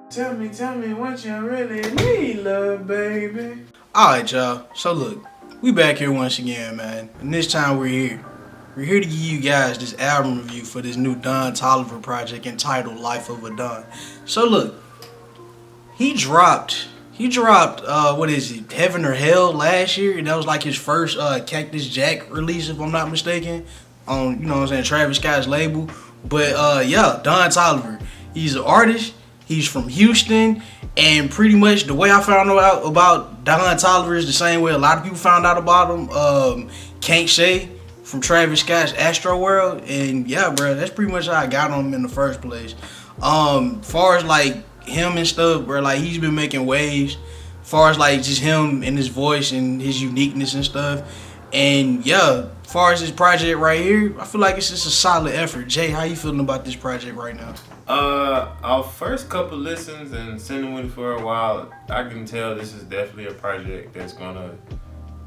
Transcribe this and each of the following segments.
Tell me what you really need, love, baby. Alright, y'all. So look, we back here once again, man. And this time we're here. We're here to give you guys this album review for this new Don Toliver project entitled Life of a Don. So look, he dropped what is it, Heaven or Hell last year, and that was like his first Cactus Jack release, if I'm not mistaken, on, you know what I'm saying, Travis Scott's label. But yeah, Don Toliver, he's an artist, he's from Houston, and pretty much the way I found out about Don Toliver is the same way a lot of people found out about him. Can't Say from Travis Scott's Astro World, and yeah, bro, that's pretty much how I got on him in the first place. Far as like him and stuff, bro, like he's been making waves. Far as like just him and his voice and his uniqueness and stuff, and yeah, far as this project right here, I feel like it's just a solid effort. Jay, how you feeling about this project right now? Our first couple listens and sitting with it for a while, I can tell this is definitely a project that's gonna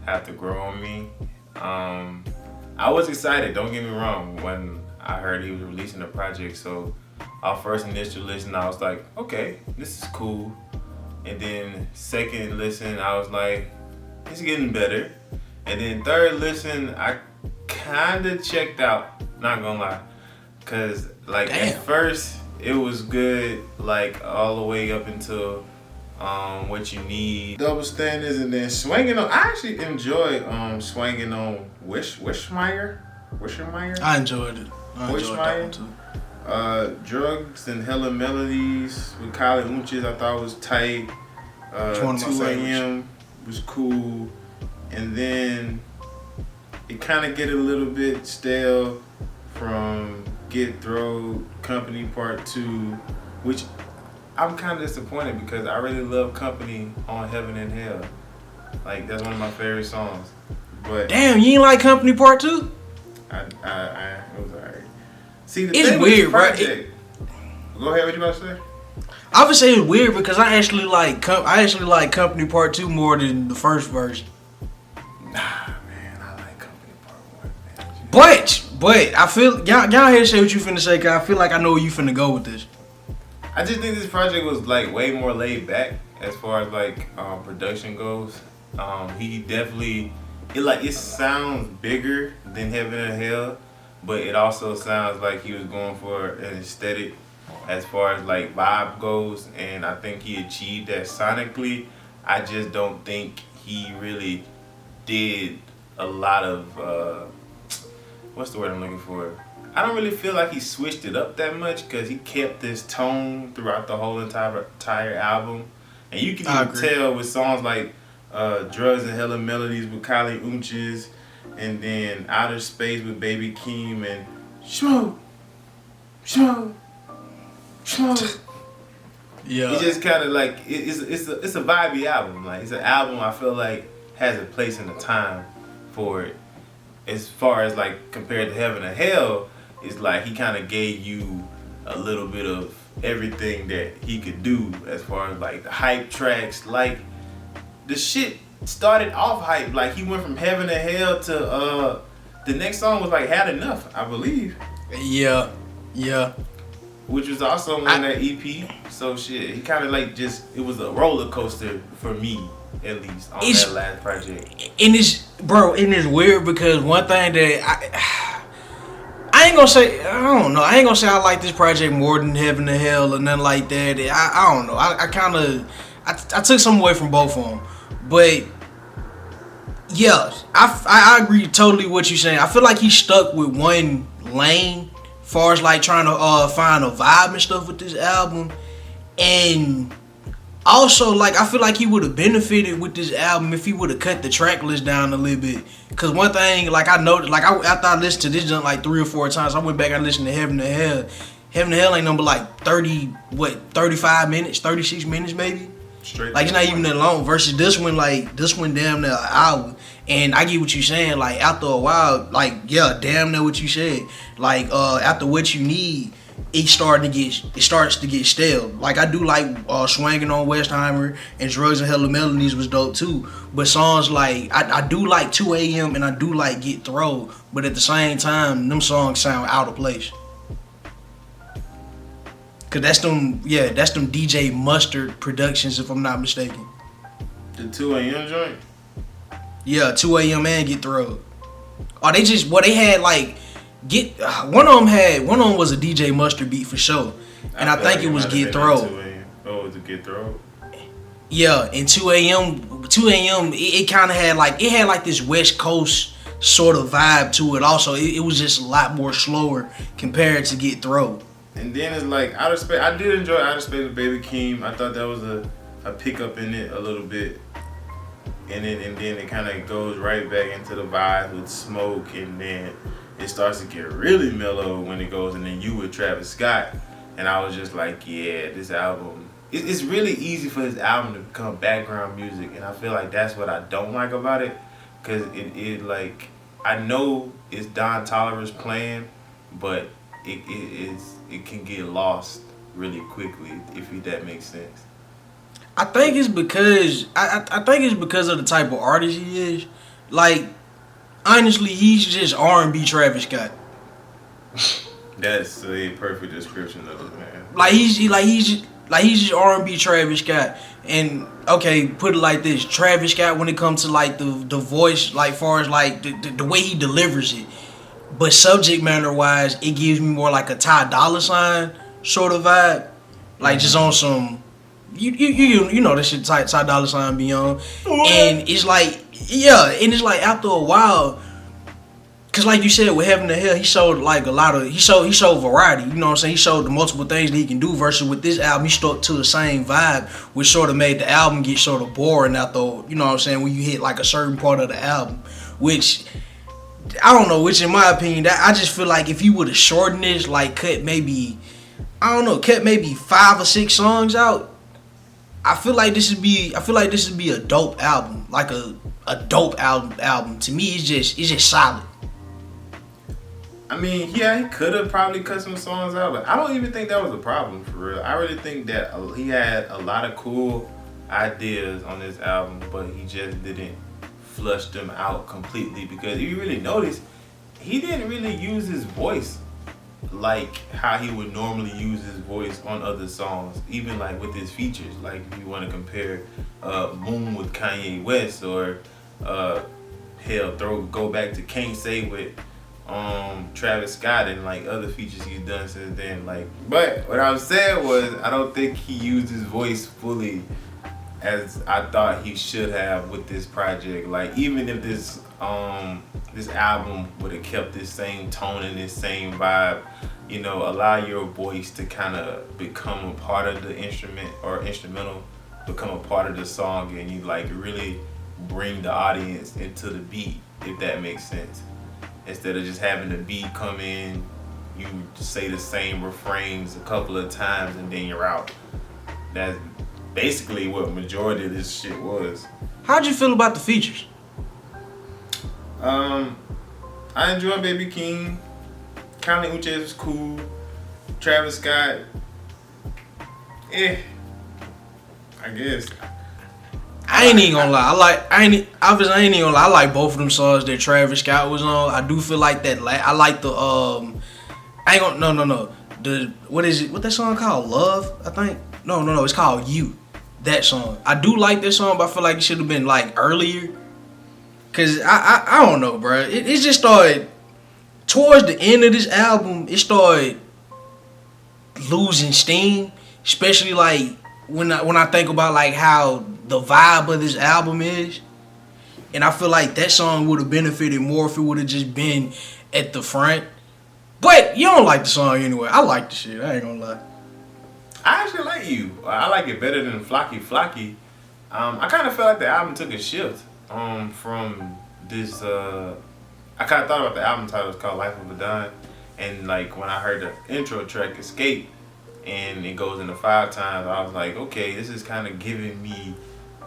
have to grow on me. I was excited, don't get me wrong, when I heard he was releasing a project. So our first initial listen, I was like, okay, this is cool. And then second listen, I was like, it's getting better. And then third listen, I kinda checked out, not gonna lie. Cause like Damn. At first it was good, like all the way up until What You Need, Double Standards, and then Swinging On. I actually enjoyed Swinging On Wishmeyer. I enjoyed it. I enjoyed that one too. Drugs and Hella Melodies with Kylie Unches, I thought was tight. It's one of my 2 favorites. a.m. was cool. And then it kind of get a little bit stale from Get Throw Company Part 2, which I'm kind of disappointed because I really love Company on Heaven and Hell. Like, that's one of my favorite songs. But Damn, you ain't like Company Part 2? it was alright. See, the It's thing with weird, this project, Go ahead, what you about to say? I would say it's weird because I actually like Company Part 2 more than the first version. Nah, man, I like Company Part 1, man. But I feel y'all here say what you finna say, cause I feel like I know where you finna go with this. I just think this project was like way more laid back as far as like production goes. He definitely it sounds bigger than Heaven and Hell, but it also sounds like he was going for an aesthetic as far as like vibe goes, and I think he achieved that sonically. I just don't think he really did a lot of what's the word I'm looking for? I don't really feel like he switched it up that much because he kept this tone throughout the whole entire album, and you can even tell with songs like Drugs and Hella Melodies with Kylie Unches, and then Outer Space with Baby Keem and Smoke. Yeah. It's just kind of like it's a vibey album. Like, it's an album I feel like has a place and a time for it. As far as like compared to Heaven and Hell, it's like he kind of gave you a little bit of everything that he could do as far as like the hype tracks. Like, the shit started off hype. Like, he went from Heaven and Hell to the next song was like Had Enough, I believe. Yeah. Which was also on that EP. So shit, he kind of like it was a roller coaster for me, at least, on that last project. And it's weird because one thing that I ain't gonna say, I don't know, I ain't gonna say I like this project more than Heaven and Hell or nothing like that. I don't know. I took something away from both of them. But yeah, I agree totally with what you're saying. I feel like he's stuck with one lane far as like trying to find a vibe and stuff with this album. And also, like, I feel like he would have benefited with this album if he would have cut the track list down a little bit. Cause one thing, like, I noticed, like, after I listened to this like 3 or 4 times, I went back and listened to Heaven and Hell. Heaven and Hell ain't number like 35 minutes, 36 minutes maybe. Straight. Like, it's not even that long. Versus this one damn near an hour. And I get what you're saying. Like, after a while, like, yeah, damn near what you said. Like, after What You Need, it starts to get stale. Like, I do like Swinging on Westheimer and Drugs and Hella Melodies was dope too. But songs like I do like 2 a.m. and I do like Get Throw. But at the same time, them songs sound out of place. Cause that's them DJ Mustard Productions, if I'm not mistaken. The 2 a.m. joint? Yeah, 2 a.m. and Get Thrilled. Oh, they had like one of them was a DJ Mustard beat for sure, and I think it was Get Thrilled. Oh, was it Get Thrilled? Yeah, and 2 a.m. it kind of had like this West Coast sort of vibe to it. Also, it was just a lot more slower compared to Get Thrilled. And then it's like Outer Space. I did enjoy Outer Space with Baby Keem. I thought that was a pickup in it a little bit. And then it kind of goes right back into the vibe with Smoke, and then it starts to get really mellow when it goes, and then you with Travis Scott. And I was just like, yeah, this album. It's really easy for this album to become background music, and I feel like that's what I don't like about it, cause it like I know it's Don Toliver's playing, but it can get lost really quickly if that makes sense. I think it's because of the type of artist he is. Like, honestly, he's just R&B Travis Scott. That's a perfect description of it, man. Like he's just R&B Travis Scott. And okay, put it like this: Travis Scott, when it comes to like the voice, like far as like the way he delivers it, but subject matter wise, it gives me more like a Ty Dolla $ign sort of vibe, like just on some. You know that shit Ty Dolla $ign be on, and it's like after a while, cause like you said with Heaven to Hell, he showed like a lot of he showed variety. You know what I'm saying? He showed the multiple things that he can do. Versus with this album, he stuck to the same vibe, which sort of made the album get sort of boring after, you know what I'm saying, when you hit like a certain part of the album, which I don't know. Which in my opinion, that I just feel like if you would have shortened this, like cut maybe 5 or 6 songs out. I feel like this would be a dope album, like a dope album. To me, it's just solid. I mean, yeah, he could have probably cut some songs out, but I don't even think that was a problem for real. I really think that he had a lot of cool ideas on this album, but he just didn't flush them out completely, because if you really notice, he didn't really use his voice like how he would normally use his voice on other songs, even like with his features. Like if you want to compare Moon with Kanye West, or go back to Can't Say with Travis Scott, and like other features he's done since then. Like, but what I was saying was, I don't think he used his voice fully as I thought he should have with this project. Like, even if this album would have kept this same tone and this same vibe, you know, allow your voice to kind of become a part of the instrumental, become a part of the song, and you like really bring the audience into the beat, if that makes sense. Instead of just having the beat come in, you say the same refrains a couple of times and then you're out. That's basically what majority of this shit was. How'd you feel about the features? I enjoyed Baby Keem. Kanye Uchez was cool. Travis Scott, I guess. I ain't even gonna lie. I ain't even gonna lie. I like both of them songs that Travis Scott was on. I do feel like that. I like the I ain't gonna no. The what is it? What that song called? Love, I think. No. It's called You. That song. I do like this song, but I feel like it should have been like earlier. Cause I don't know, bro. It just started towards the end of this album. It started losing steam, especially like when I think about like how the vibe of this album is, and I feel like that song would have benefited more if it would have just been at the front. But you don't like the song anyway. I like the shit. I ain't gonna lie. I actually like You. I like it better than Flocky Flocky. I kind of felt like the album took a shift from this. I kind of thought about the album title. It's called Life of a Don, and like when I heard the intro track Escape, and it goes into 5 times, I was like, okay, this is kind of giving me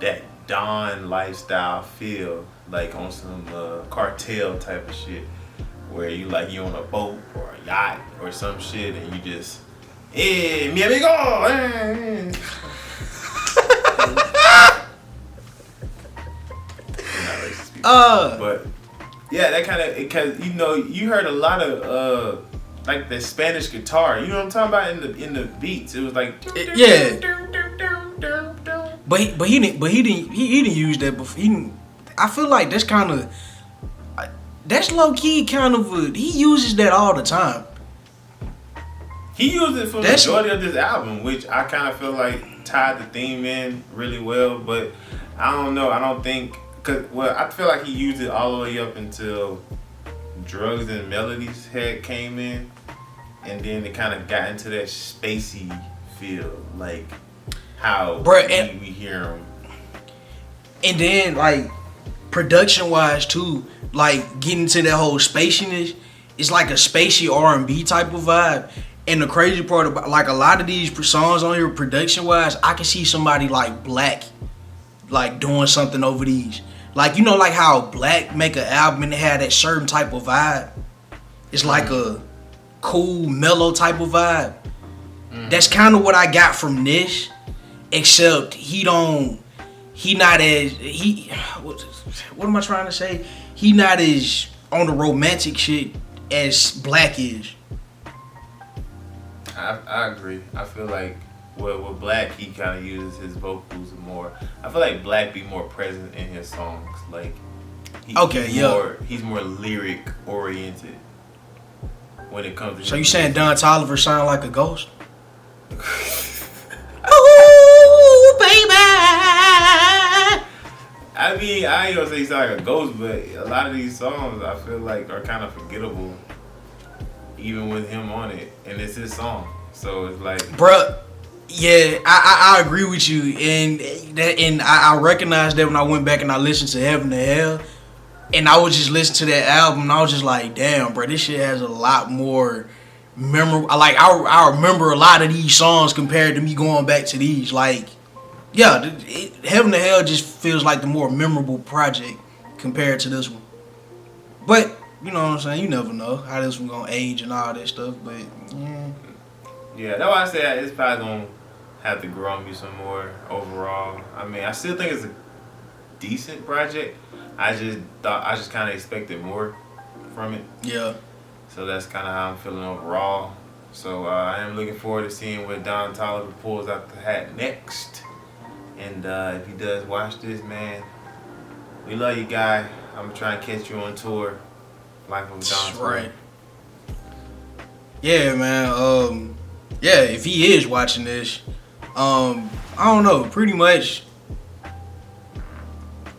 that Don lifestyle feel, like on some cartel type of shit, where you on a boat or a yacht or some shit, and you just, hey, mi amigo, eh. But yeah, that kind of, because you know, you heard a lot of like the Spanish guitar. You know what I'm talking about in the beats. It was like Yeah. But he didn't use that before. I feel like that's kind of that's low key kind of he uses that all the time. He used it for the majority of this album, which I kind of feel like tied the theme in really well. But I don't know. I don't think I feel like he used it all the way up until Drugs and Melodies came in, and then it kind of got into that spacey feel, like how we hear him. And then like production wise too, like getting to that whole spaciness, it's like a spacey R&B type of vibe. And the crazy part about like a lot of these songs on here, production wise, I can see somebody like Black, like doing something over these. Like, you know, like how Black make an album and they have that certain type of vibe. It's like a cool, mellow type of vibe. That's kind of what I got from this, except what am I trying to say? He not as on the romantic shit as Black is. I agree. I feel like with Black, he kind of uses his vocals more. I feel like Black be more present in his songs. Like, he's more lyric oriented when it comes to. So you saying Don Toliver sound like a ghost? Ooh, baby. I mean, I ain't gonna say he sound like a ghost, but a lot of these songs I feel like are kind of forgettable, even with him on it, and it's his song. So it's like, bruh, yeah, I agree with you, and I recognized that when I went back and I listened to Heaven to Hell, and I was just listening to that album, and I was just like, damn, bro, this shit has a lot more memorable. Like I remember a lot of these songs compared to me going back to these. Like, yeah, Heaven to Hell just feels like the more memorable project compared to this one. But you know what I'm saying? You never know how this one gonna age and all that stuff. But yeah, that's why I say it's probably gonna have to grow on me some more overall. I mean, I still think it's a decent project. I just kind of expected more from it. Yeah. So that's kind of how I'm feeling overall. So I am looking forward to seeing what Don Toliver pulls out the hat next. And if he does watch this, man, we love you, guy. I'm gonna try and catch you on tour. Life of Don. Right. Yeah, man. Yeah, if he is watching this, I don't know. Pretty much,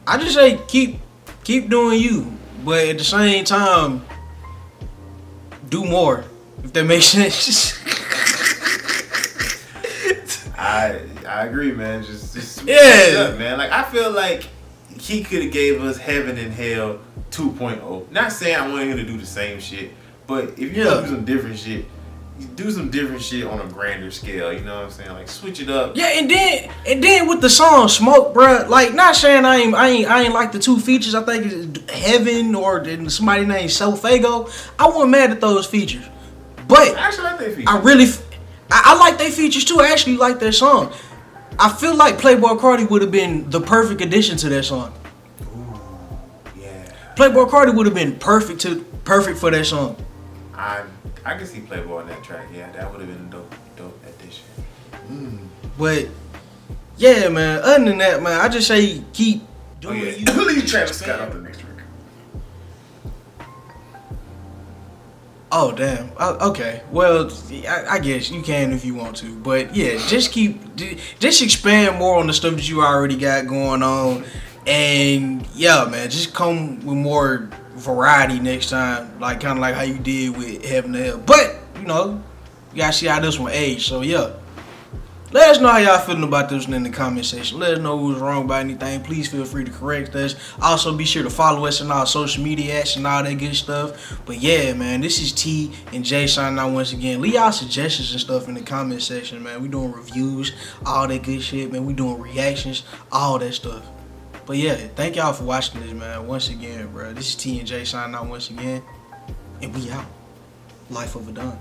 I just say keep doing you, but at the same time, do more. If that makes sense. I agree, man. Just yeah, up, man. Like, I feel like he could have gave us Heaven and Hell 2.0. Not saying I want him to do the same shit, but if you do some different shit, you do some different shit on a grander scale. You know what I'm saying? Like, switch it up. Yeah, and then with the song Smoke, bruh. Like, not saying I ain't like the two features. I think it's Heaven or somebody named Selfago. I wasn't mad at those features, but I actually like their features. I like their features too. I actually like their song. I feel like Playboi Carti would have been the perfect addition to that song. Ooh, yeah. Playboi Carti would have been perfect for that song. I can see Playboi on that track. Yeah, that would have been a dope addition. But yeah, man. Other than that, man, I just say keep doing you. Leave Travis Scott on the next record. Oh damn. Okay. Well, I guess you can if you want to, but yeah, just expand more on the stuff that you already got going on, and yeah, man, just come with more variety next time, like kind of like how you did with Heaven to Hell. But you know, you gotta see how this one aged. So yeah. Let us know how y'all feeling about this one in the comment section. Let us know who was wrong about anything. Please feel free to correct us. Also, be sure to follow us on our social media apps and all that good stuff. But yeah, man, this is T and J signing out once again. Leave y'all suggestions and stuff in the comment section, man. We doing reviews, all that good shit, man. We doing reactions, all that stuff. But yeah, thank y'all for watching this, man. Once again, bro. This is T and J signing out once again. And we out. Life overdone.